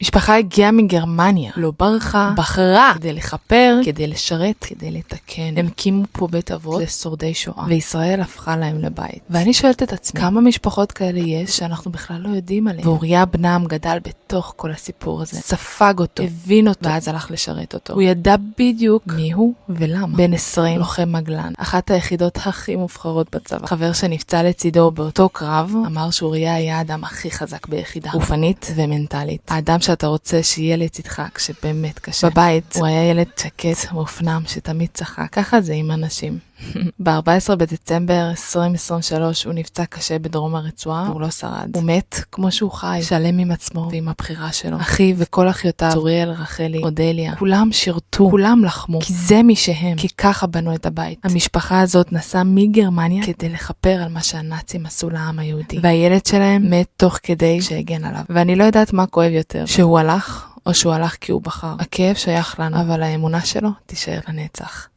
משפחה הגיעה מגרמניה, לא ברחה, בחרה כדי לכפר, כדי לשרת, כדי לתקן. הם הקימו פה בית אבות לשורדי שואה, וישראל הפכה להם לבית. ואני שואלת את עצמי, כמה משפחות כאלה יש שאנחנו בכלל לא יודעים עליהן? ואוריה בנם גדל בתוך כל הסיפור הזה, ספג אותו, הבין אותו, ואז הלך לשרת אותו. הוא ידע בדיוק מי הוא ולמה. בן 20, לוחם מגלן, אחת היחידות הכי מובחרות בצבא. חבר שנפצע לצידו באותו קרב, אמר שאוריה היה האדם הכי חזק ביחידה, גופנית ומנטלית. האדם שאתה רוצה שיהיה לצדך כשבאמת קשה. בבית הוא היה ילד שקט, מופנם, שתמיד צחק. ככה זה עם אנשים. ב-14 בדצמבר 2023 הוא נפצע קשה בדרום הרצועה, והוא לא שרד. הוא מת כמו שהוא חי, שלם עם עצמו ועם הבחירה שלו. אחיו וכל אחיותיו, צוריאל, רחלי, אודליה, כולם שירתו, כולם לחמו, כי זה מי שהם, כי ככה בנו את הבית. המשפחה הזאת נסעה מגרמניה כדי לכפר על מה שהנאצים עשו לעם היהודי. והילד שלהם מת תוך כדי שהגן עליו. ואני לא יודעת מה כואב יותר, שהוא הלך או שהוא הלך כי הוא בחר. הכאב שייך לנו, אבל האמונה שלו תישאר לנצח.